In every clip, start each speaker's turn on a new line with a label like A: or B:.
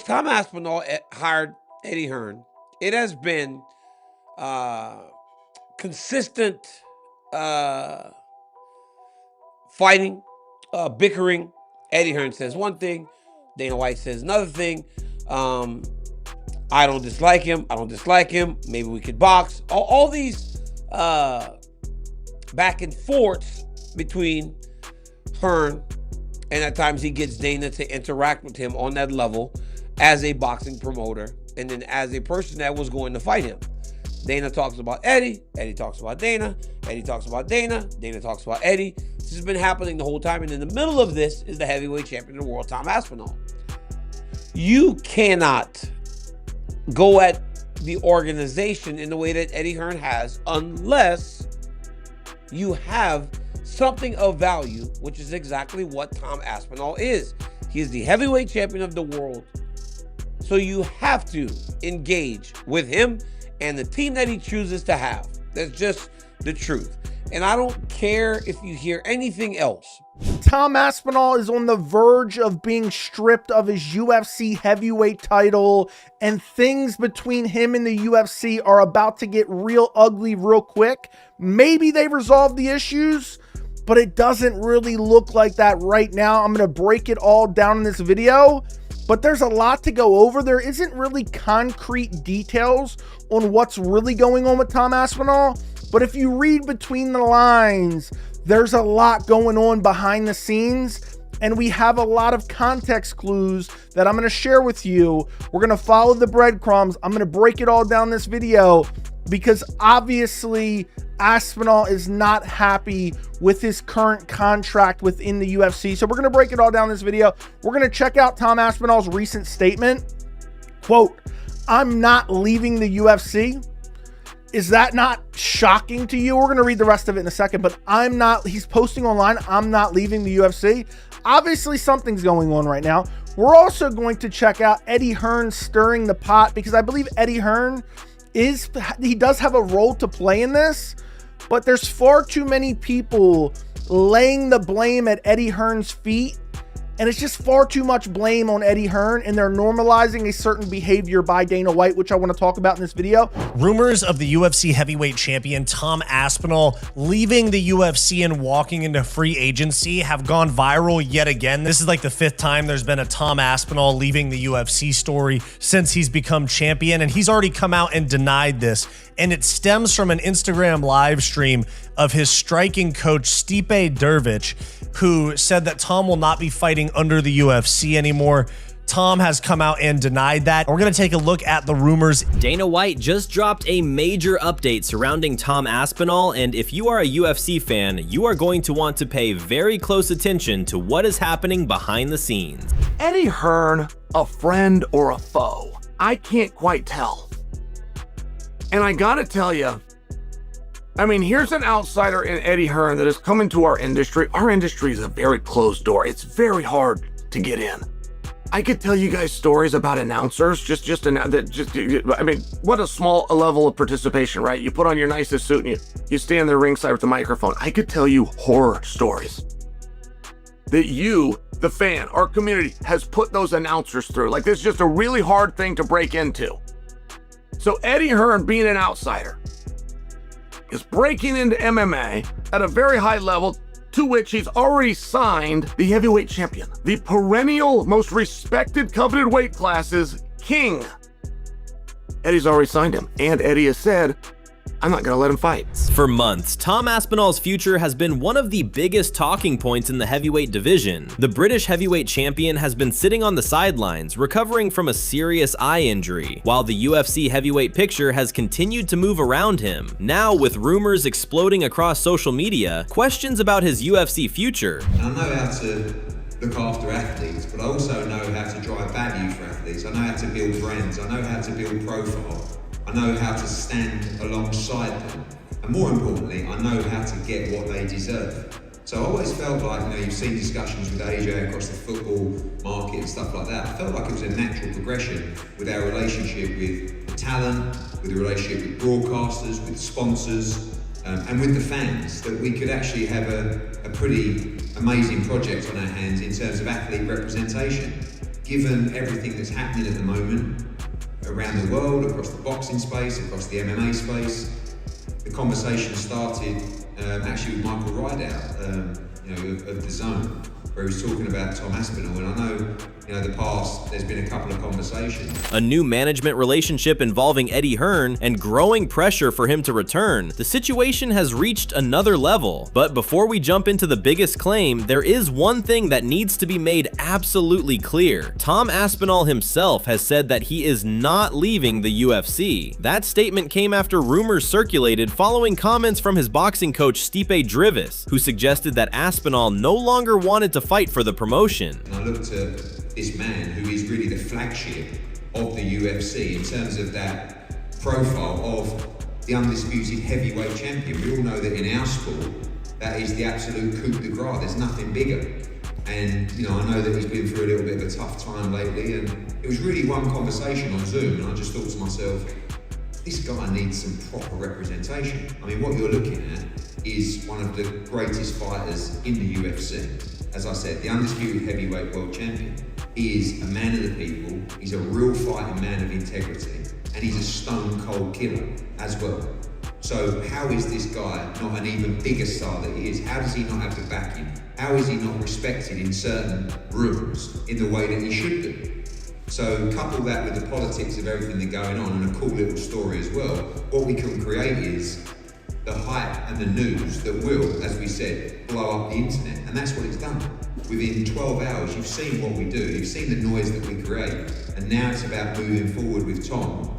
A: since Tom Aspinall hired Eddie Hearn, it has been consistent fighting, bickering. Eddie Hearn says one thing, Dana White says another thing. I don't dislike him. I don't dislike him. Maybe we could box. All these back and forths between Hearn, and at times he gets Dana to interact with him on that level as a boxing promoter and then as a person that was going to fight him. Dana talks about Eddie, Eddie talks about Dana, Eddie talks about Dana, Dana talks about Eddie. This has been happening the whole time, and in the middle of this is the heavyweight champion of the world, Tom Aspinall. You cannot go at the organization in the way that Eddie Hearn has unless you have something of value, which is exactly what Tom Aspinall is. He is the heavyweight champion of the world. So you have to engage with him and the team that he chooses to have. That's just the truth. And I don't care if you hear anything else.
B: Tom Aspinall is on the verge of being stripped of his UFC heavyweight title, and things between him and the UFC are about to get real ugly real quick. Maybe they resolve the issues, but it doesn't really look like that right now. I'm going to break it all down in this video, but there's a lot to go over. There isn't really concrete details on what's really going on with Tom Aspinall, but if you read between the lines, there's a lot going on behind the scenes, and we have a lot of context clues that I'm going to share with you. We're going to follow the breadcrumbs. I'm going to break it all down this video because obviously Aspinall is not happy with his current contract within the UFC. So we're going to break it all down this video. We're going to check out Tom Aspinall's recent statement. Quote, "I'm not leaving the UFC." Is that not shocking to you? We're going to read the rest of it in a second, but he's posting online, "I'm not leaving the UFC." Obviously something's going on right now. We're also going to check out Eddie Hearn stirring the pot, because I believe Eddie Hearn he does have a role to play in this, but there's far too many people laying the blame at Eddie Hearn's feet. And it's just far too much blame on Eddie Hearn, and they're normalizing a certain behavior by Dana White, which I want to talk about in this video.
C: Rumors of the UFC heavyweight champion Tom Aspinall leaving the UFC and walking into free agency have gone viral yet again. This is like the 5th time there's been a Tom Aspinall leaving the UFC story since he's become champion, and he's already come out and denied this. And it stems from an Instagram live stream of his striking coach Stipe Dervic, who said that Tom will not be fighting under the UFC anymore. Tom has come out and denied that. We're going to take a look at the rumors.
D: Dana White just dropped a major update surrounding Tom Aspinall, and if you are a UFC fan, you are going to want to pay very close attention to what is happening behind the scenes.
E: Eddie Hearn, a friend or a foe? I can't quite tell. And I gotta tell you, I mean, here's an outsider in Eddie Hearn that has come into our industry. Our industry is a very closed door. It's very hard to get in. I could tell you guys stories about announcers, I mean, what a small level of participation, right? You put on your nicest suit and you stand there ringside with the microphone. I could tell you horror stories that you, the fan, our community, has put those announcers through. Like, this is just a really hard thing to break into. So Eddie Hearn, being an outsider, is breaking into MMA at a very high level, to which he's already signed the heavyweight champion, the perennial, most respected, coveted weight classes king. Eddie's already signed him, and Eddie has said, "I'm not going to let him fight."
D: For months, Tom Aspinall's future has been one of the biggest talking points in the heavyweight division. The British heavyweight champion has been sitting on the sidelines, recovering from a serious eye injury, while the UFC heavyweight picture has continued to move around him. Now, with rumors exploding across social media, questions about his UFC future.
F: I know how to look after athletes, but I also know how to drive value for athletes. I know how to build brands. I know how to build profile. I know how to stand alongside them, and more importantly, I know how to get what they deserve. So I always felt like, you've seen discussions with AJ across the football market and stuff like that. I felt like it was a natural progression with our relationship with talent, with the relationship with broadcasters, with sponsors, and with the fans, that we could actually have a pretty amazing project on our hands in terms of athlete representation. given everything that's happening at the moment around the world, across the boxing space, across the MMA space, the conversation started actually with Michael Rideout, of The Zone, where he was talking about Tom Aspinall, and I know, in the past, there's been a couple of conversations.
D: A new management relationship involving Eddie Hearn and growing pressure for him to return, the situation has reached another level. But before we jump into the biggest claim, there is one thing that needs to be made absolutely clear. Tom Aspinall himself has said that he is not leaving the UFC. That statement came after rumors circulated following comments from his boxing coach Stipe Drivis, who suggested that Aspinall no longer wanted to fight for the promotion.
F: And I looked at this man who is really the flagship of the UFC in terms of that profile of the undisputed heavyweight champion. We all know that in our sport, that is the absolute coup de grace. There's nothing bigger. And I know that he's been through a little bit of a tough time lately, and it was really one conversation on Zoom, and I just thought to myself, this guy needs some proper representation. I mean, what you're looking at is one of the greatest fighters in the UFC. As I said, the undisputed heavyweight world champion. He is a man of the people, he's a real fighting man of integrity, and he's a stone cold killer as well. So how is this guy not an even bigger star that he is? How does he not have the backing? How is he not respected in certain rooms in the way that he should do? So couple that with the politics of everything that's going on and a cool little story as well, what we can create is the hype and the news that will, as we said, blow up the internet. And that's what it's done. Within 12 hours, you've seen what we do, you've seen the noise that we create, and now it's about moving forward with Tom,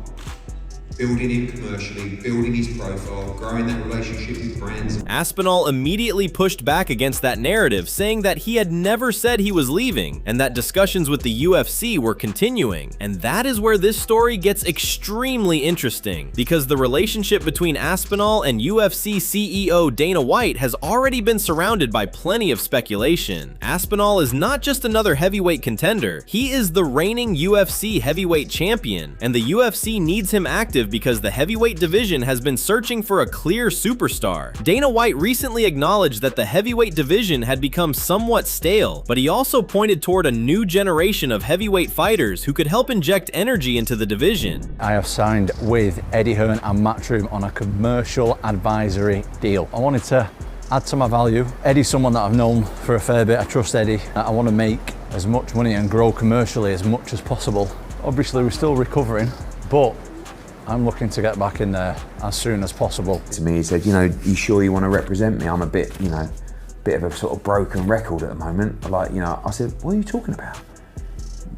F: building him commercially, building his profile, growing that relationship with brands.
D: Aspinall immediately pushed back against that narrative, saying that he had never said he was leaving and that discussions with the UFC were continuing. And that is where this story gets extremely interesting, because the relationship between Aspinall and UFC CEO Dana White has already been surrounded by plenty of speculation. Aspinall is not just another heavyweight contender, he is the reigning UFC heavyweight champion, and the UFC needs him active because the heavyweight division has been searching for a clear superstar. Dana White recently acknowledged that the heavyweight division had become somewhat stale, but he also pointed toward a new generation of heavyweight fighters who could help inject energy into the division.
G: I have signed with Eddie Hearn and Matchroom on a commercial advisory deal. I wanted to add to my value. Eddie's someone that I've known for a fair bit. I trust Eddie. I want to make as much money and grow commercially as much as possible. Obviously, we're still recovering, but I'm looking to get back in there as soon as possible.
H: To me, he said, you sure you want to represent me? I'm a bit, bit of a sort of broken record at the moment. I said, what are you talking about?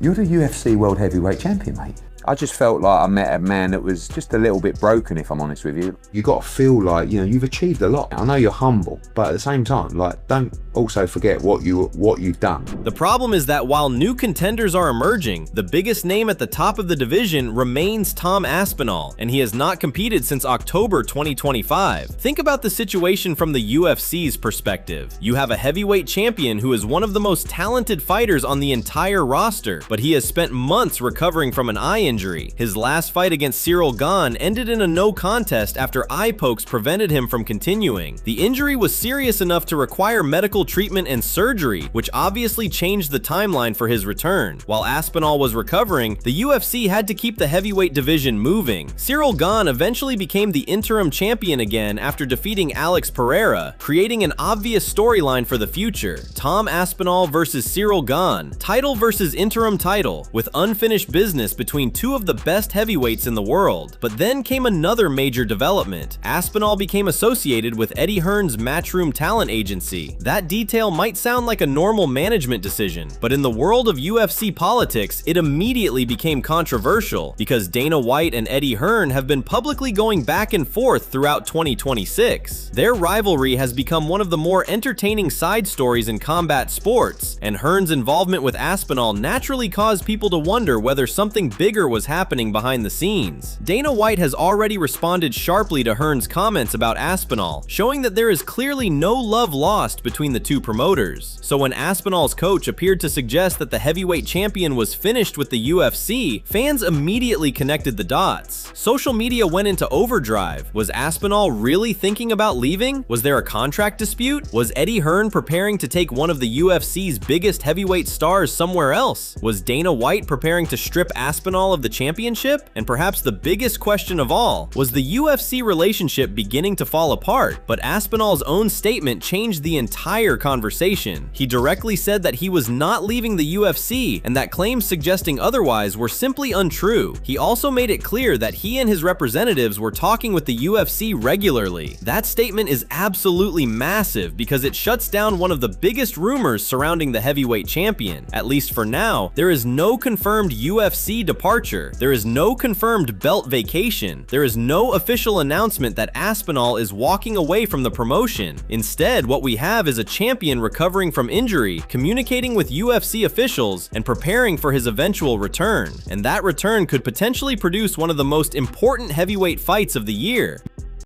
H: You're the UFC World Heavyweight Champion, mate. I just felt like I met a man that was just a little bit broken, if I'm honest with you. You got to feel like, you've achieved a lot. I know you're humble, but at the same time, don't also forget what you've done.
D: The problem is that while new contenders are emerging, the biggest name at the top of the division remains Tom Aspinall, and he has not competed since October 2025. Think about the situation from the UFC's perspective. You have a heavyweight champion who is one of the most talented fighters on the entire roster, but he has spent months recovering from an eye injury. His last fight against Cyril Gane ended in a no contest after eye pokes prevented him from continuing. The injury was serious enough to require medical treatment and surgery, which obviously changed the timeline for his return. While Aspinall was recovering, the UFC had to keep the heavyweight division moving. Cyril Gane eventually became the interim champion again after defeating Alex Pereira, creating an obvious storyline for the future. Tom Aspinall versus Cyril Gane, title versus interim title, with unfinished business between two of the best heavyweights in the world. But then came another major development. Aspinall became associated with Eddie Hearn's Matchroom talent agency. That detail might sound like a normal management decision, but in the world of UFC politics, it immediately became controversial because Dana White and Eddie Hearn have been publicly going back and forth throughout 2026. Their rivalry has become one of the more entertaining side stories in combat sports, and Hearn's involvement with Aspinall naturally caused people to wonder whether something bigger was was happening behind the scenes. Dana White has already responded sharply to Hearn's comments about Aspinall, showing that there is clearly no love lost between the two promoters. So when Aspinall's coach appeared to suggest that the heavyweight champion was finished with the UFC, fans immediately connected the dots. Social media went into overdrive. Was Aspinall really thinking about leaving? Was there a contract dispute? Was Eddie Hearn preparing to take one of the UFC's biggest heavyweight stars somewhere else? Was Dana White preparing to strip Aspinall of the championship? And perhaps the biggest question of all, was the UFC relationship beginning to fall apart? But Aspinall's own statement changed the entire conversation. He directly said that he was not leaving the UFC and that claims suggesting otherwise were simply untrue. He also made it clear that he and his representatives were talking with the UFC regularly. That statement is absolutely massive because it shuts down one of the biggest rumors surrounding the heavyweight champion. At least for now, there is no confirmed UFC departure. There is no confirmed belt vacation. There is no official announcement that Aspinall is walking away from the promotion. Instead, what we have is a champion recovering from injury, communicating with UFC officials, and preparing for his eventual return. And that return could potentially produce one of the most important heavyweight fights of the year.